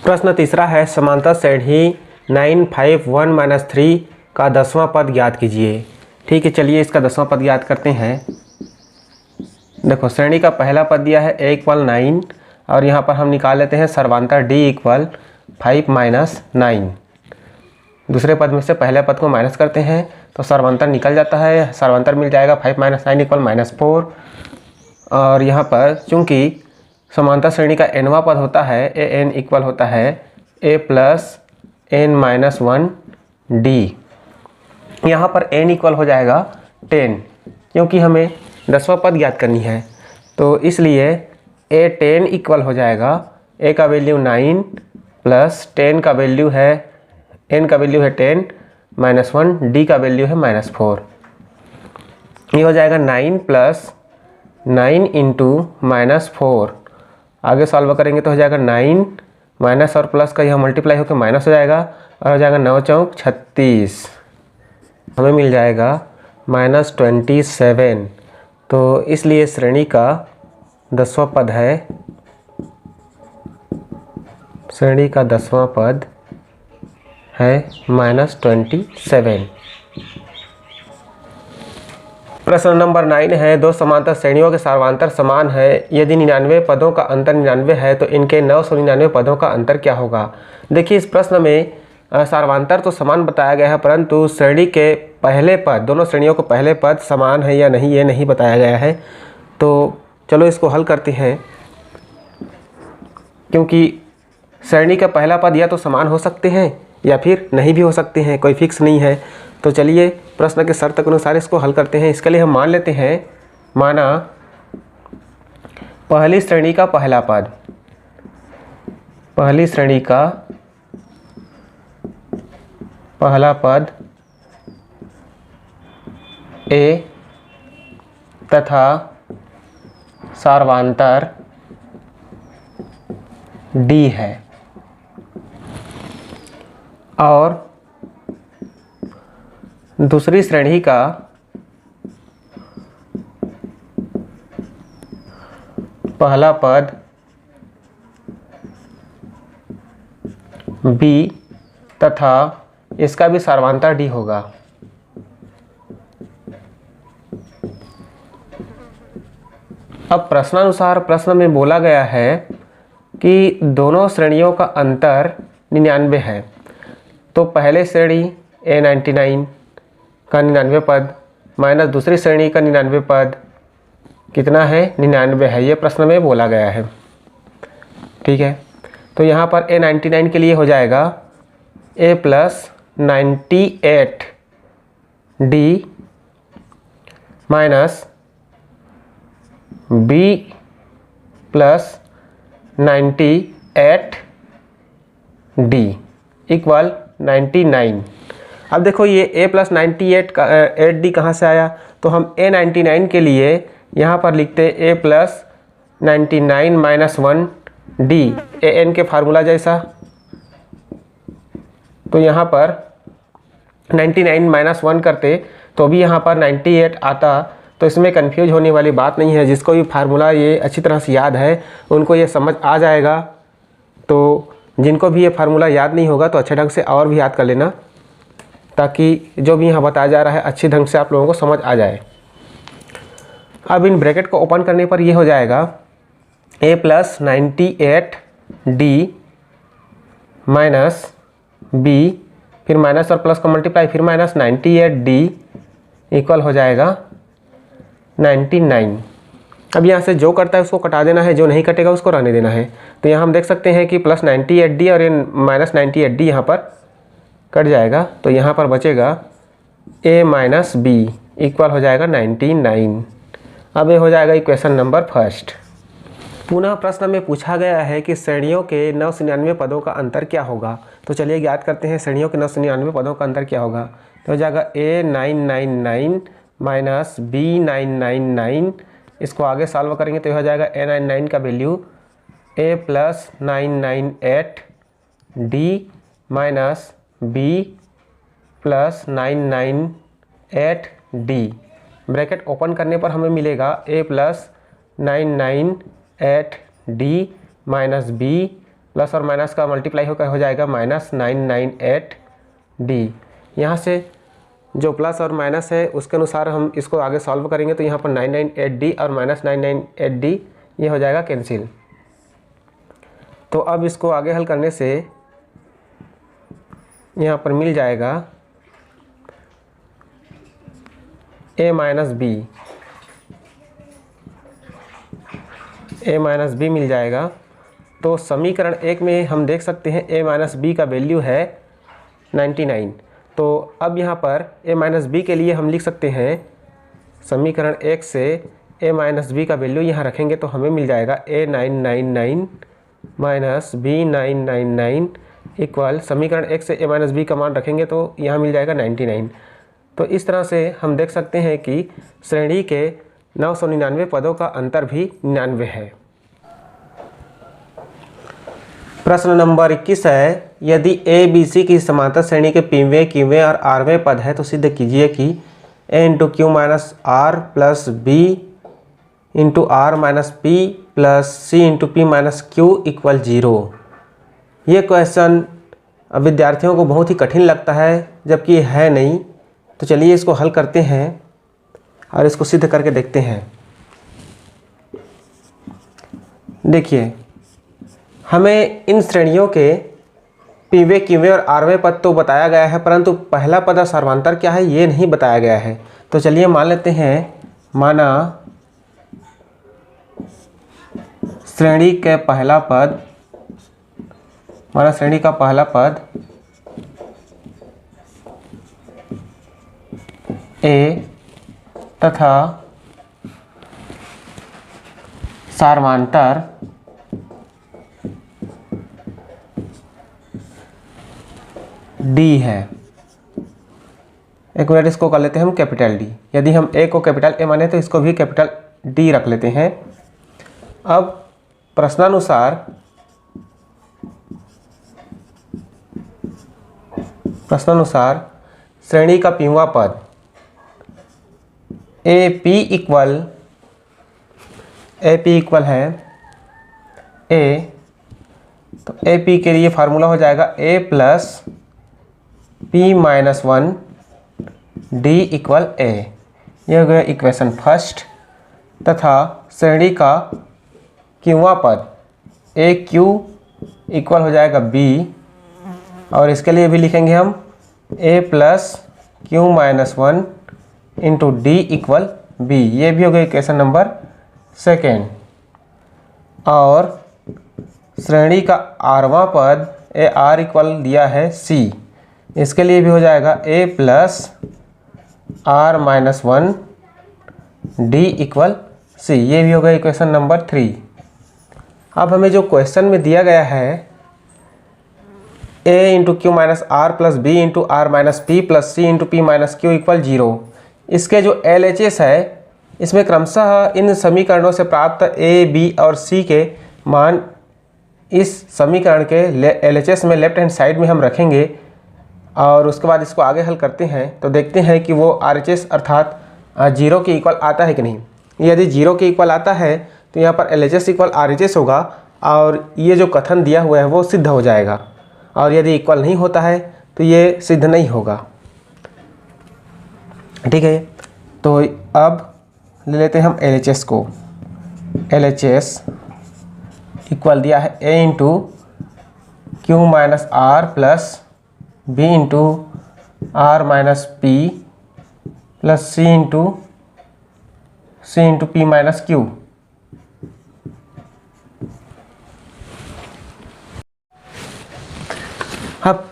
प्रश्न तीसरा है समांतर श्रेणी 9, 5, 1 - 3 का 10वां पद ज्ञात कीजिए। ठीक है, चलिए इसका 10वां पद ज्ञात करते हैं। देखो श्रेणी का पहला पद दिया है a = 9 और यहाँ पर हम निकाल लेते हैं सर्वांतर d = 5 - 9। दूसरे पद में से पहले पद को माइनस करते हैं तो सर्वांतर निकल जाता है, सर्वांतर मिल जाएगा 5 - 9 = -4। और यहाँ पर चूँकि समांतर श्रेणी का nवां पद होता है an इक्वल होता है a + n - 1 d। यहाँ पर n इक्वल हो जाएगा 10 क्योंकि हमें 10वां पद ज्ञात करनी है, तो इसलिए a10 इक्वल हो जाएगा a का वैल्यू 9 प्लस 10 का वैल्यू है n का वैल्यू है 10 - 1 d का वैल्यू है -4। ये हो जाएगा 9 + 9 × -4। आगे सॉल्व करेंगे तो हो जाएगा 9 माइनस और प्लस का यह मल्टीप्लाई होकर माइनस हो जाएगा और हो जाएगा 9 चौक 36। हमें मिल जाएगा -27। तो इसलिए श्रेणी का 10वां पद है, श्रेणी का 10वां पद है -27। प्रश्न नंबर 9 है, दो समांतर श्रेणियों के सर्वांतर समान है। यदि 99 पदों का अंतर 99 है तो इनके 999 पदों का अंतर क्या होगा। देखिए इस प्रश्न में सर्वांतर तो समान बताया गया है, परंतु श्रेणी के पहले पद, दोनों श्रेणियों के पहले पद समान है या नहीं ये नहीं बताया गया है। तो चलो इसको हल करते हैं, क्योंकि श्रेणी का पहला पद या तो समान हो सकते हैं या फिर नहीं भी हो सकते हैं, कोई फिक्स नहीं है। तो चलिए प्रश्न के शर्त के अनुसार इसको हल करते हैं। इसके लिए हम मान लेते हैं, माना पहली श्रेणी का पहला पद, पहली श्रेणी का पहला पद a तथा सर्वांतर d है और दूसरी श्रेणी का पहला पद b तथा इसका भी सर्वांतर d होगा। अब प्रश्नानुसार प्रश्न में बोला गया है कि दोनों श्रेणियों का अंतर 99 है, तो पहले श्रेणी A99 का 99 पद माइनस दूसरी श्रेणी का 99 पद कितना है, 99 है, ये प्रश्न में बोला गया है। ठीक है, तो यहाँ पर A99 के लिए हो जाएगा a + 98 d minus b + 98 d equal 99। अब देखो ये a + 98 का 8d कहाँ से आया, तो हम A99 के लिए यहाँ पर लिखते a + 99 - 1 d an के फार्मूला जैसा। तो यहाँ पर 99 - 1 करते तो भी यहाँ पर 98 आता, तो इसमें कंफ्यूज होने वाली बात नहीं है। जिसको भी फार्मूला ये अच्छी तरह से याद है उनको ये समझ आ जाएगा। तो जिनको भी ये फार्मूला याद नहीं होगा तो अच्छे ढंग से और भी याद कर लेना, ताकि जो भी यहाँ बताया जा रहा है अच्छी ढंग से आप लोगों को समझ आ जाए। अब इन ब्रैकेट को ओपन करने पर ये हो जाएगा a + 98 d माइनस b, फिर माइनस और प्लस का मल्टीप्लाई, फिर माइनस 98 d इक्वल हो जाएगा 99। अब यहाँ से जो करता है उसको कटा देना है, जो नहीं कटेगा उसको रहने देना है। तो यहाँ हम देख सकते हैं कि + 98 d और ये -98 d यहाँ पर कट जाएगा, तो यहाँ पर बचेगा a - b इक्वल हो जाएगा 99। अब ये हो जाएगा इक्वेशन नंबर फर्स्ट। पुनः प्रश्न में पूछा गया है कि श्रेणियों के 999 पदों का अंतर क्या होगा। तो चलिए ज्ञात करते हैं श्रेणियों के 999 पदों का अंतर क्या होगा। तो हो जाएगा A999 माइनस B999, इसको आगे सॉल्व करेंगे तो हो जाएगा A99 का value a + 998 d minus b + 998 d। Bracket open करने पर हमें मिलेगा a + 998 d minus b plus और माइनस का मल्टीप्लाई होकर हो जाएगा -998D। यहाँ से जो प्लस और माइनस है उसके अनुसार हम इसको आगे सॉल्व करेंगे तो यहाँ पर 998D और -998D ये हो जाएगा कैंसिल। तो अब इसको आगे हल करने से यहाँ पर मिल जाएगा a माइनस बी मिल जाएगा। तो समीकरण 1 में हम देख सकते हैं a माइनस बी का वैल्यू है 99। तो अब यहाँ पर a माइनस बी के लिए हम लिख सकते हैं समीकरण 1 से a माइनस बी का वैल्यू यहाँ रखेंगे तो हमें मिल जाएगा a999 माइनस b999 इक्वल समीकरण 1 से a माइनस बी का मान रखेंगे तो यहाँ मिल जाएगा 99। तो इस तरह से हम देख सकते हैं कि श्रेणी के 999 पदों का अंतर भी 99 है। प्रश्न नंबर 21 है, यदि ए बी सी की समांतर श्रेणी के पीवें क्यूवें और आरवें पद है तो सिद्ध कीजिए कि a into Q minus are plus B into are minus P plus C into P minus Q equal 0। ये क्वेश्चन विद्यार्थियों को बहुत ही कठिन लगता है जबकि है नहीं। तो चलिए इसको हल करते हैं और इसको सिद्ध करके देखते हैं। देखिए, हमें इन श्रेणियों के पीवे क्यूवे और आरवे पद तो बताया गया है परंतु पहला पद और सर्वांतर क्या है ये नहीं बताया गया है। तो चलिए मान लेते हैं, माना श्रेणी का पहला पद ए तथा सार्वमांतर डी है। एक मिनट, इसको कर लेते हैं हम कैपिटल डी। यदि हम ए को कैपिटल ए माने तो इसको भी कैपिटल डी रख लेते हैं। अब प्रश्नानुसार श्रेणी का पीवा पद ए पी इक्वल है ए, तो ए पी के लिए फार्मूला हो जाएगा A plus P minus 1 D equal A. यह हो गया इक्वेशन फर्स्ट। तथा श्रेणी का क्यूवा पद ए क्यू इक्वल हो जाएगा बी, और इसके लिए भी लिखेंगे हम A plus Q minus 1 into D equal B. ये भी हो गया इक्वेशन नंबर सेकेंड। और श्रेणी का आरवां पद ए आर इक्वल दिया है सी, इसके लिए भी हो जाएगा A plus are minus 1 D equal C. ये भी हो गया इक्वेशन नंबर 3। अब हमें जो क्वेश्चन में दिया गया है A into Q minus are plus B into are minus P plus C into P minus Q equal 0, इसके जो LHS है इसमें क्रमशः इन समीकरणों से प्राप्त ए बी और सी के मान इस समीकरण के LHS में लेफ्ट हैंड साइड में हम रखेंगे और उसके बाद इसको आगे हल करते हैं तो देखते हैं कि वो RHS अर्थात 0 के इक्वल आता है कि नहीं। यदि 0 के इक्वल आता है तो यहाँ पर LHS इक्वल RHS होगा और ये जो कथन दिया हुआ है वो सिद्ध हो जाएगा, और यदि इक्वल नहीं होता है तो ये सिद्ध नहीं होगा। ठीक है, तो अब ले लेते हैं हम LHS को। LHS इक्वल दिया है A into Q minus are plus B into are minus P plus C into P minus Q. अब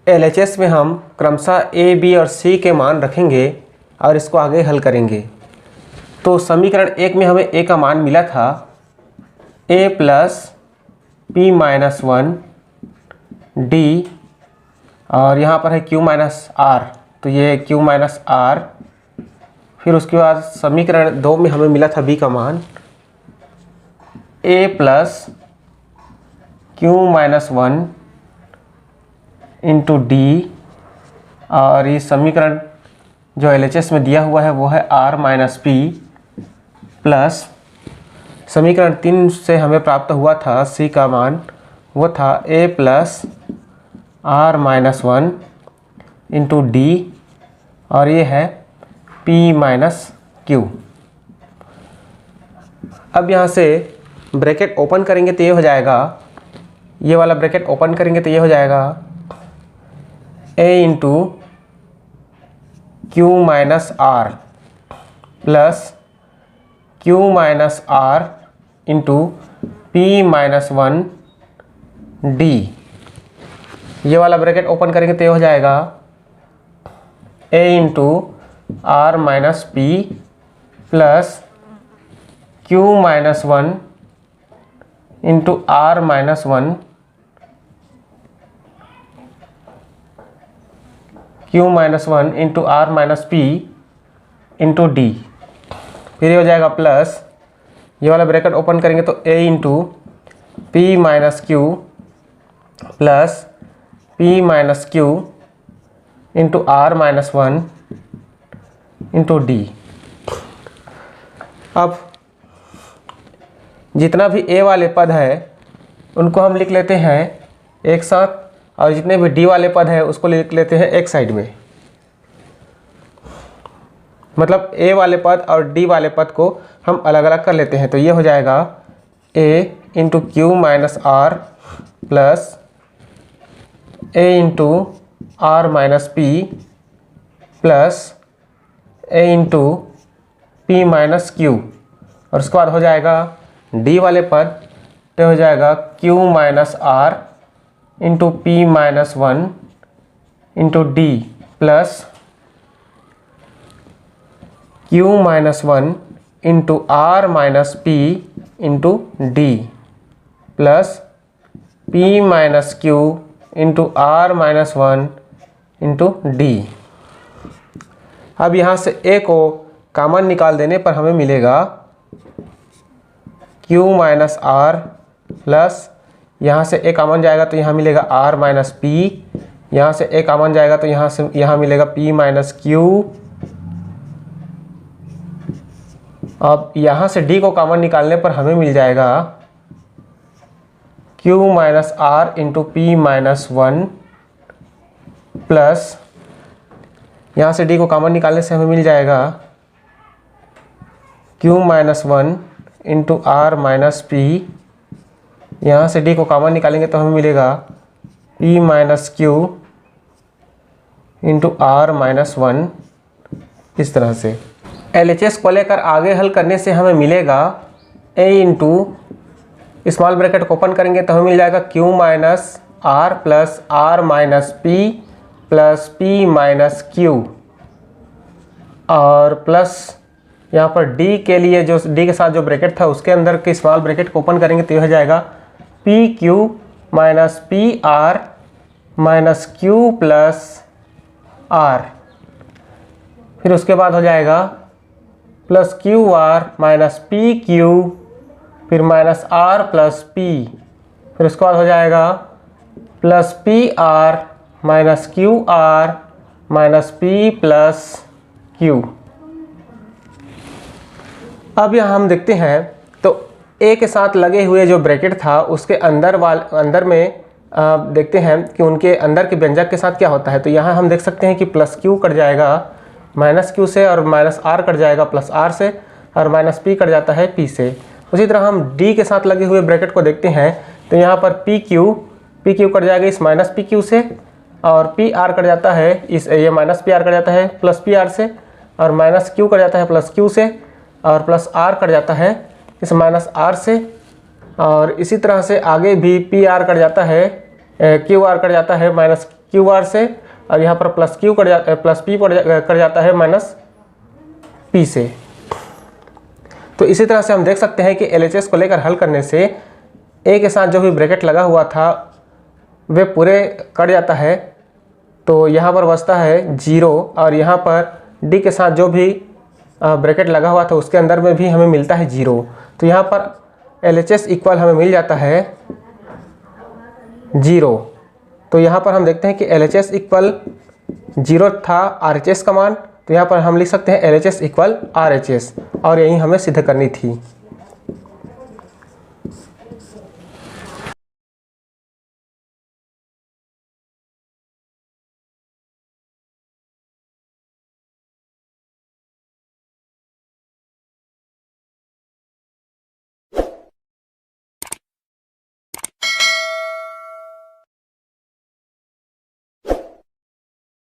LHS में हम क्रमशः ए बी और सी के मान रखेंगे और इसको आगे हल करेंगे। तो समीकरण 1 में हमें ए का मान मिला था ए प्लस पी माइनस 1 डी, और यहाँ पर है क्यू माइनस आर, तो ये क्यू माइनस आर। फिर उसके बाद समीकरण 2 में हमें मिला था बी का मान A plus Q minus 1 into D, और ये समीकरण जो LHS में दिया हुआ है वो है आर माइनस पी प्लस समीकरण 3 से हमें प्राप्त हुआ था C का मान, वो था a plus r minus 1 into D, और ये है p माइनस क्यू। अब यहाँ से ब्रैकेट ओपन करेंगे तो ये हो जाएगा, ये वाला ब्रैकेट ओपन करेंगे तो ये हो जाएगा a into Q minus are plus Q minus r into P minus 1 d. ये वाला ब्रैकेट ओपन करेंगे तो ये हो जाएगा a into are minus P plus Q minus 1 into are minus 1 q minus 1 into are minus p into d. फिर ये हो जाएगा प्लस, ये वाला ब्रैकेट ओपन करेंगे तो a into P minus q plus P minus q into are minus 1 into d. अब जितना भी a वाले पद है उनको हम लिख लेते हैं एक साथ, और जितने भी d वाले पद है उसको लिख लेते हैं एक साइड में। मतलब a वाले पद और d वाले पद को हम अलग अलग कर लेते हैं। तो ये हो जाएगा a into Q minus are plus a into are minus P plus a into P minus q, और उसके बाद हो जाएगा d वाले पद पे हो जाएगा q minus r into P minus 1 into d plus q minus 1 into are minus p into d plus p minus q into are minus 1 into d. अब यहाँ से a को कॉमन निकाल देने पर हमें मिलेगा q माइनस आर प्लस, यहाँ से a कॉमन जाएगा तो यहाँ मिलेगा r माइनस पी, यहाँ से a कॉमन जाएगा तो यहाँ मिलेगा p माइनस क्यू। अब यहाँ से d को कॉमन निकालने पर हमें मिल जाएगा q minus r into P minus 1 plus, यहाँ से d को कॉमन निकालने से हमें मिल जाएगा q minus 1 into are minus p. यहाँ से d को कॉमन निकालेंगे तो हमें मिलेगा p minus q into are minus 1। इस तरह से LHS को लेकर आगे हल करने से हमें मिलेगा a इंटू स्मॉल ब्रैकेट को ओपन करेंगे तो हमें मिल जाएगा q minus are plus are minus P plus P minus q, और प्लस यहाँ पर d के लिए जो d के साथ जो ब्रैकेट था उसके अंदर के स्मॉल ब्रैकेट को ओपन करेंगे तो यह हो जाएगा p q minus p r minus q plus r. फिर उसके बाद हो जाएगा plus q r minus p q, फिर माइनस आर प्लस पी, फिर उसके बाद हो जाएगा plus p r minus q r minus P plus q. अब यहाँ हम देखते हैं तो a के साथ लगे हुए जो ब्रैकेट था उसके अंदर में देखते हैं कि उनके अंदर के व्यंजक के साथ क्या होता है। तो यहाँ हम देख सकते हैं कि प्लस क्यू कट जाएगा माइनस क्यू से, और माइनस आर कट जाएगा प्लस आर से, और माइनस पी कट जाता है पी से। उसी तरह हम डी के साथ लगे हुए ब्रैकेट को देखते हैं तो यहाँ पर पी क्यू कट जाएगा इस माइनस पी क्यू से, और पी आर कट जाता है इस ये माइनस पी आर कट जाता है प्लस पी आर से, और माइनस क्यू कट जाता है प्लस क्यू से, और प्लस आर कट जाता है इस माइनस आर से, और इसी तरह से आगे भी पी आर कट जाता है क्यू आर कट जाता है माइनस क्यू आर से, और यहाँ पर प्लस क्यू कट जाता है प्लस पी कट जाता है माइनस पी से। तो इसी तरह से हम देख सकते हैं कि LHS को लेकर हल करने से a के साथ जो भी ब्रैकेट लगा हुआ था वे पूरे कट जाता है, तो यहाँ पर बचता है 0, और यहाँ पर d के साथ जो भी ब्रैकेट लगा हुआ था उसके अंदर में भी हमें मिलता है 0। तो यहाँ पर LHS इक्वल हमें मिल जाता है 0। तो यहाँ पर हम देखते हैं कि LHS इक्वल 0 था RHS का मान, तो यहाँ पर हम लिख सकते हैं LHS इक्वल RHS, और यही हमें सिद्ध करनी थी।